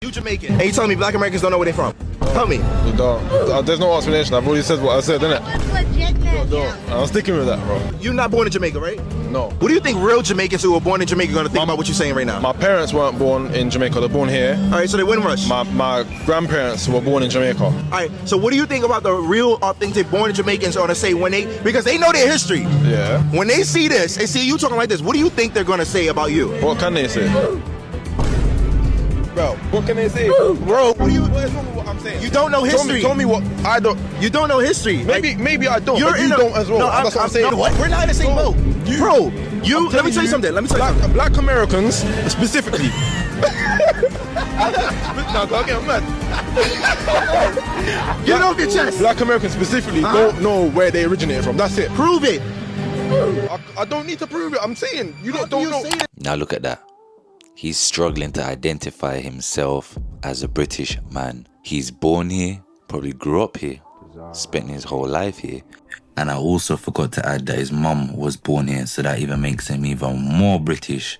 You Jamaican, and you telling me black Americans don't know where they're from? Tell me. There's no explanation. I've already said what I said, innit? That's legit now. I'm sticking with that, bro. You're not born in Jamaica, right? No. What do you think real Jamaicans who were born in Jamaica are going to think about what you're saying right now? My parents weren't born in Jamaica. They're born here. All right, so they Windrush. My grandparents were born in Jamaica. All right, so what do you think about the real authentic born Jamaicans are going to say when they, because they know their history. Yeah. When they see this, they see you talking like this, what do you think they're going to say about you? What can they say? Bro, what can they say? Bro, What is wrong with what I'm saying? you don't know history. Tell me what I don't. You don't know history. Maybe I don't. You're But you in a, don't as well. No, That's what I'm saying. No, what? We're not in the same boat. Bro, let me tell you something. Let me tell you something. Black Americans specifically. No, go again, man. Get off your chest. Black Americans specifically don't know where they originated from. That's it. Prove it. I don't need to prove it. I'm saying you don't know. Now look at that. He's struggling to identify himself as a British man. He's born here, probably grew up here, spent his whole life here. And I also forgot to add that his mum was born here, so that even makes him even more British.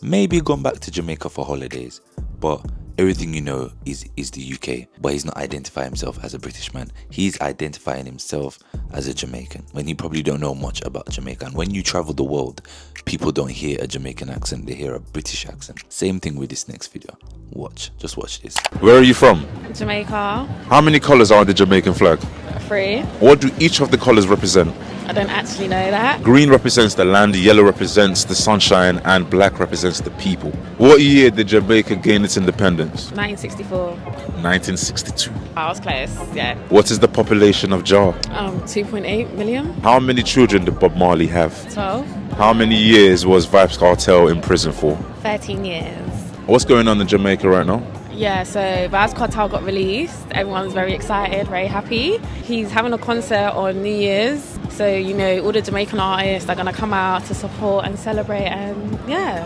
Maybe gone back to Jamaica for holidays, but everything you know is the UK. But he's not identifying himself as a British man. He's identifying himself as a Jamaican, when you probably don't know much about Jamaica. And when you travel the world, people don't hear a Jamaican accent, they hear a British accent. Same thing with this next video. Just watch this. Where are you from? Jamaica. How many colours are on the Jamaican flag? 3. What do each of the colours represent? I don't actually know that. Green represents the land, yellow represents the sunshine, and black represents the people. What year did Jamaica gain its independence? 1964. 1962. I was close, yeah. What is the population of Jar? 2.8 million. How many children did Bob Marley have? 12. How many years was Vybz Kartel in prison for? 13 years. What's going on in Jamaica right now? Yeah, so Vybz Kartel got released. Everyone's very excited, very happy. He's having a concert on New Year's. So, you know, all the Jamaican artists are going to come out to support and celebrate, and yeah.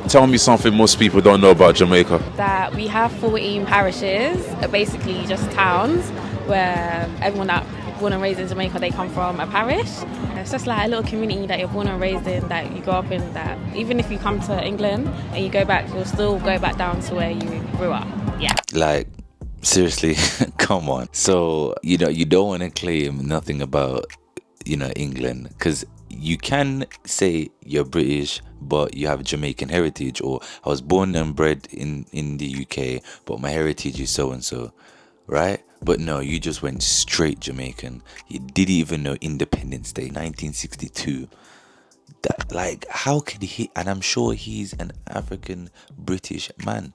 Tell me something most people don't know about Jamaica. That we have 14 parishes, basically just towns, where everyone that born and raised in Jamaica, they come from a parish. It's just like a little community that you're born and raised in, that you grow up in, that even if you come to England and you go back, you'll still go back down to where you grew up. Yeah. Like, seriously, come on. So, you know, you don't want to claim nothing about, you know, England, because you can say you're British, but you have Jamaican heritage, or I was born and bred in the UK, but my heritage is so-and-so, right? But no, you just went straight Jamaican. You didn't even know Independence Day, 1962. That, like, how could he? And I'm sure he's an British man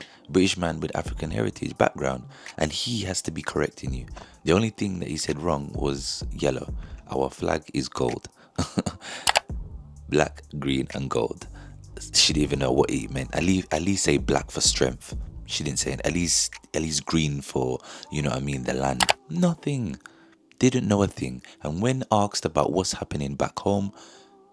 with African heritage background, and he has to be correcting you. The only thing that he said wrong was yellow. Our flag is gold. Black, green, and gold. She didn't even know what he meant. At least say black for strength. She didn't say it. At least green for, you know what I mean, the land. Nothing. Didn't know a thing. And when asked about what's happening back home,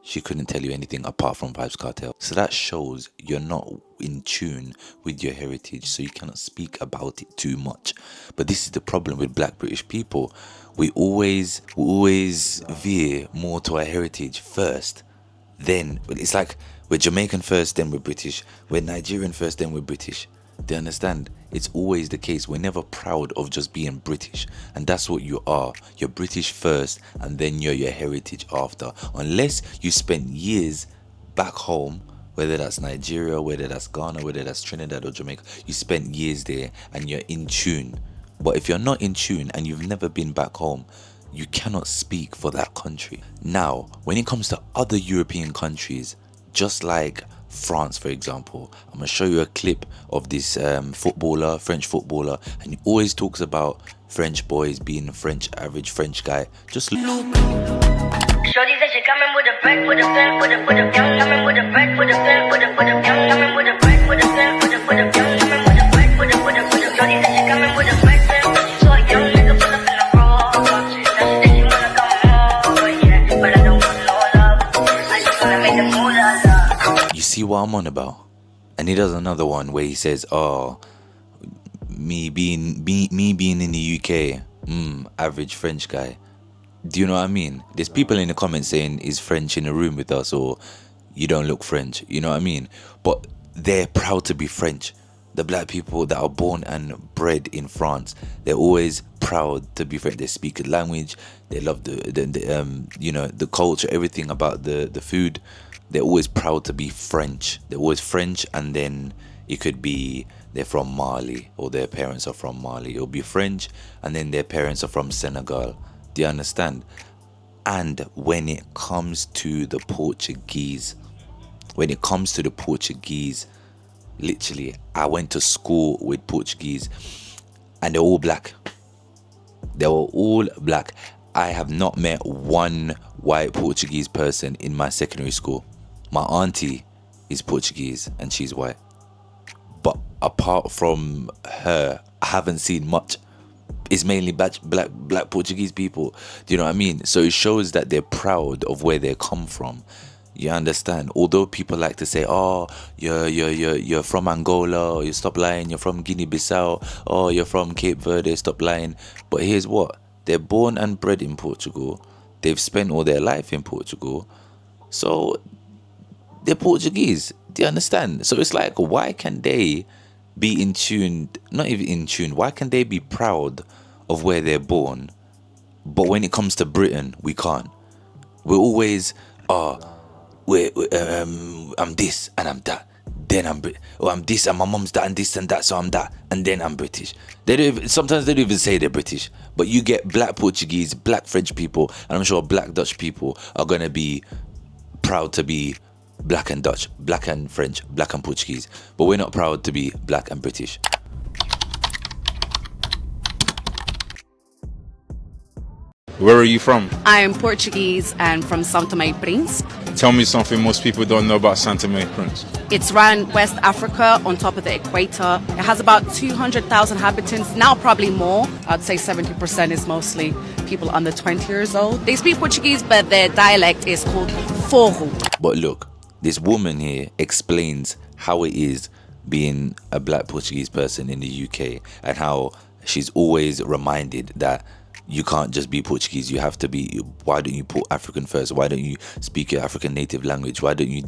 she couldn't tell you anything apart from Vybz Kartel. So that shows you're not in tune with your heritage, so you cannot speak about it too much. But this is the problem with black British people. We always veer more to our heritage first. Then it's like we're Jamaican first, then we're British. We're Nigerian first, then we're British. Do you understand? It's always the case. We're never proud of just being British, and that's what you are. You're British first, and then you're your heritage after. Unless you spend years back home, whether that's Nigeria, whether that's Ghana, whether that's Trinidad or Jamaica, you spent years there and you're in tune. But if you're not in tune and you've never been back home, you cannot speak for that country. Now, when it comes to other European countries, just like France, for example, I'm going to show you a clip of this French footballer, and he always talks about French boys being average French guy. Just look. Shorty said she coming with a bag, with a pen, with a gun, coming with a bag, with a pen, with a gun, coming with a bag, with a pen, with a gun, coming with a bag, with a shorty said she coming with a bag, but she saw a young nigga pull up in the roll. Now she said she wanna come over, yeah, but I don't want no love. I just wanna make the moolah. You see what I'm on about? And he does another one where he says, "Oh, me being in the UK, average French guy." Do you know what I mean? There's people in the comments saying, "Is French in a room with us?" or "You don't look French." You know what I mean? But they're proud to be French. the black people that are born and bred in France, they're always proud to be French. They speak the language. They love the culture, everything about the food. They're always proud to be French. They're always French, and then it could be they're from Mali or their parents are from Mali. It'll be French, and then their parents are from Senegal. Do you understand? And when it comes to the Portuguese, literally, I went to school with Portuguese, and they're all black. They were all black. I have not met one white Portuguese person in my secondary school. My auntie is Portuguese and she's white. But apart from her, I haven't seen much. It's mainly black Portuguese people. Do you know what I mean? So it shows that they're proud of where they come from. You understand? Although people like to say, "Oh, you're from Angola," or "You stop lying, you're from Guinea-Bissau," "Oh, you're from Cape Verde," stop lying. But here's what: they're born and bred in Portugal. They've spent all their life in Portugal, so they're Portuguese. Do you understand? So it's like, why can they be in tune? Not even in tune. Why can they be proud of where they're born, but when it comes to Britain, we can't? We're always, I'm this and I'm that, then I'm this and my mom's that and this and that, so I'm that, and then I'm British. Sometimes they don't even say they're British, but you get black Portuguese, black French people, and I'm sure black Dutch people are gonna be proud to be black and Dutch, black and French, black and Portuguese, but we're not proud to be black and British. Where are you from? I am Portuguese and from São Tomé e Príncipe. Tell me something most people don't know about Santa Fe Prince. It's around West Africa on top of the equator. It has about 200,000 inhabitants, now probably more. I'd say 70% is mostly people under 20 years old. They speak Portuguese, but their dialect is called Forro. But look, this woman here explains how it is being a black Portuguese person in the UK, and how she's always reminded that you can't just be Portuguese. You have to be. Why don't you put African first? Why don't you speak your African native language? Why don't you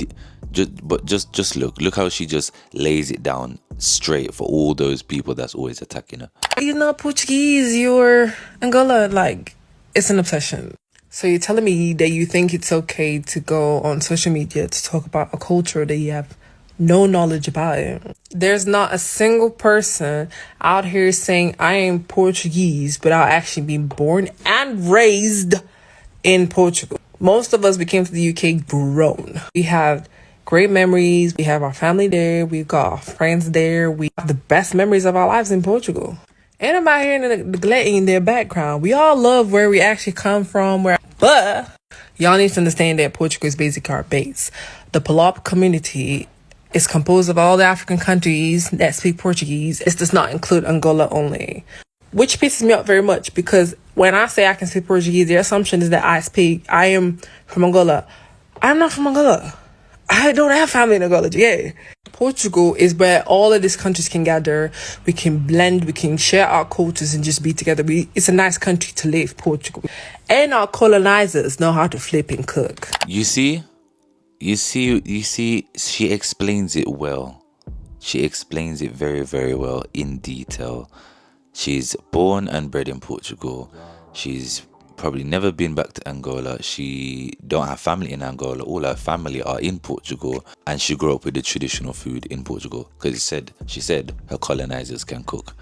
just look how she just lays it down straight for all those people that's always attacking her. You're not Portuguese, you're Angola. Like, it's an obsession. So you're telling me that you think it's okay to go on social media to talk about a culture that you have no knowledge about it? There's not a single person out here saying I am Portuguese without actually being born and raised in Portugal. Most of us, we came to the UK grown. We have great memories. We have our family there. We've got our friends there. We have the best memories of our lives in Portugal. And I'm out here neglecting their background. We all love where we actually come from. But y'all need to understand that Portugal is basically our base. The Palop community is composed of all the African countries that speak Portuguese. It does not include Angola only, which pisses me off very much, because when I say I can speak Portuguese, the assumption is that I am from Angola. I'm not from Angola. I don't have family in Angola. Yeah. Portugal is where all of these countries can gather. We can blend, we can share our cultures and just be together. It's a nice country to live, Portugal. And our colonizers know how to flip and cook. You see, she explains it well. She explains it very, very well in detail. She's born and bred in Portugal. She's probably never been back to Angola. She don't have family in Angola. All her family are in Portugal, and she grew up with the traditional food in Portugal because she said her colonizers can cook.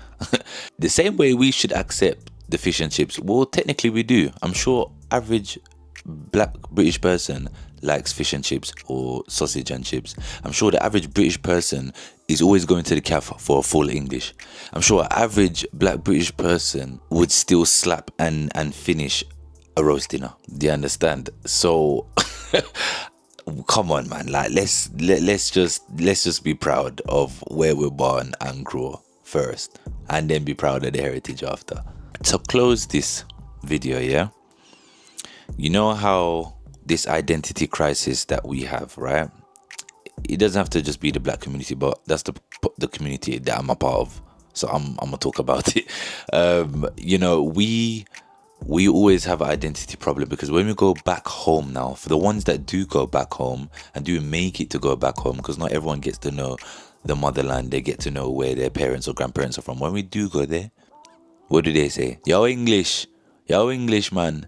The same way we should accept the fish and chips. Well, technically we do. I'm sure average black British person likes fish and chips or sausage and chips. I'm sure the average British person is always going to the cafe for a full English. I'm sure an average black British person would still slap and finish a roast dinner. Do you understand? So come on, man. Like let's just be proud of where we're born and grow first, and then be proud of the heritage after. To close this video, yeah, you know how this identity crisis that we have, right? It doesn't have to just be the black community, but that's the community that I'm a part of. So I'm gonna talk about it. You know, we always have an identity problem, because when we go back home now, for the ones that do go back home and do make it to go back home, because not everyone gets to know the motherland, they get to know where their parents or grandparents are from. When we do go there, what do they say? Yo English, man.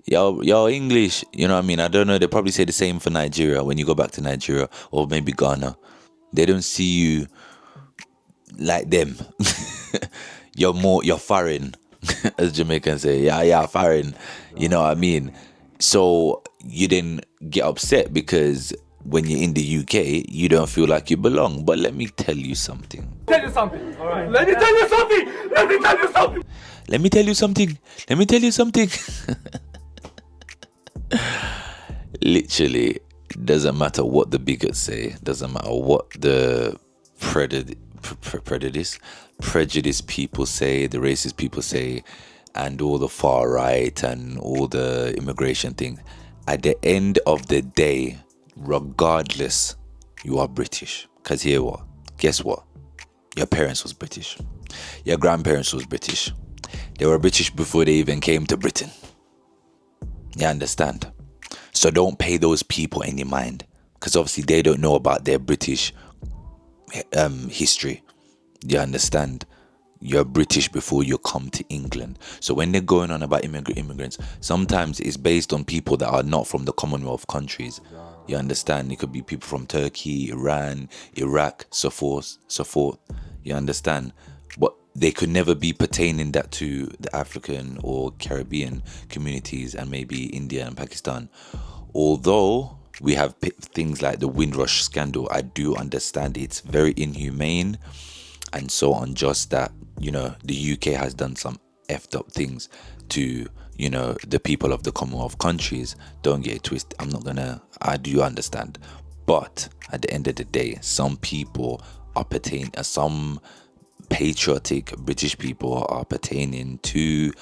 Yo English. You know what I mean? I don't know. They probably say the same for Nigeria when you go back to Nigeria or maybe Ghana. They don't see you like them. You're foreign, as Jamaicans say. Yeah, foreign. You know what I mean? So you didn't get upset because when you're in the UK, you don't feel like you belong. But let me tell you something. Let me tell you something. Literally, doesn't matter what the bigots say, doesn't matter what the prejudice people say, the racist people say, and all the far right and all the immigration thing. At the end of the day, regardless, you are British. Because here what? Guess what? Your parents was British. Your grandparents was British. They were British before they even came to Britain. You understand? So don't pay those people any mind. Because obviously they don't know about their British history. You understand? You're British before you come to England. So when they're going on about immigrants, sometimes it's based on people that are not from the Commonwealth countries. You understand? It could be people from Turkey, Iran, Iraq, so forth. You understand? But they could never be pertaining that to the African or Caribbean communities and maybe India and Pakistan. Although we have things like the Windrush scandal, I do understand it's very inhumane and so unjust that, you know, the UK has done some effed up things to, you know, the people of the Commonwealth countries. Don't get it twisted. I do understand. But at the end of the day, some people are some patriotic British people are pertaining to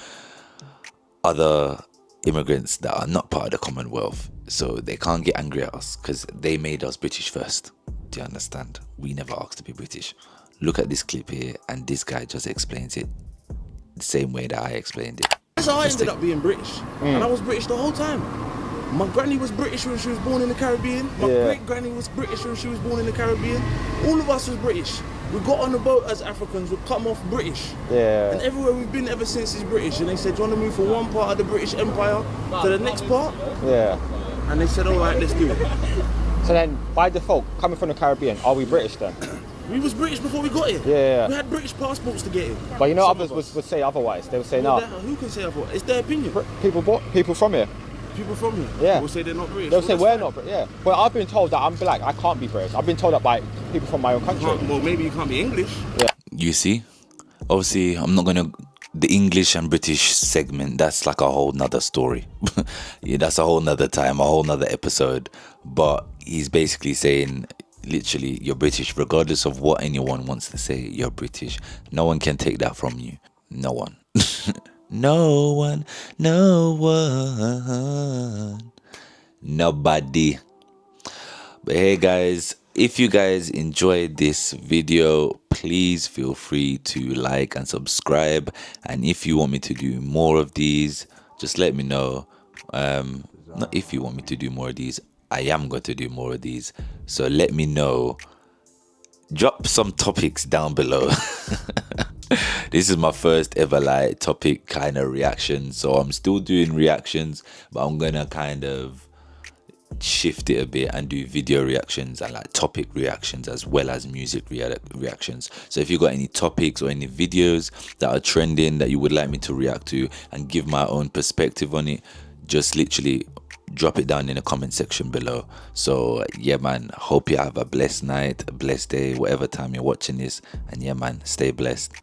other immigrants that are not part of the Commonwealth. So they can't get angry at us because they made us British first. Do you understand? We never asked to be British. Look at this clip here, and this guy just explains it the same way that I explained it. So I ended up being British, and I was British the whole time. My granny was British when she was born in the Caribbean. My great granny was British when she was born in the Caribbean. All of us was British. We got on the boat as Africans, we come off British. Yeah. And everywhere we've been ever since is British. And they said, do you want to move from one part of the British Empire to the next part? Yeah. And they said, all right, let's do it. So then, by default, coming from the Caribbean, are we British then? We was British before we got here. Yeah. We had British passports to get here. But you know, others would say otherwise. They would say no. Who can say otherwise? It's their opinion. People from here. People from here. Yeah. People say they're not British. They'll say we're not British. Yeah. Well, I've been told that I'm black. I can't be British. I've been told that by people from my own country. Well, maybe you can't be English. Yeah. You see, obviously, I'm not gonna. The English and British segment, that's like a whole nother story. Yeah, that's a whole nother time, a whole nother episode. But he's basically saying, literally, you're British, regardless of what anyone wants to say. You're British. No one can take that from you. No one. No one. Nobody. But hey guys, if you guys enjoyed this video, please feel free to like and subscribe. And if you want me to do more of these, just let me know. Not if you want me to do more of these, I am going to do more of these. So let me know. Drop some topics down below. This is my first ever like topic kind of reaction. So I'm still doing reactions, but I'm gonna kind of shift it a bit and do video reactions and like topic reactions as well as music reactions. So if you got any topics or any videos that are trending that you would like me to react to and give my own perspective on it, just literally drop it down in the comment section below. So yeah man, hope you have a blessed night, a blessed day, whatever time you're watching this, and yeah man, stay blessed.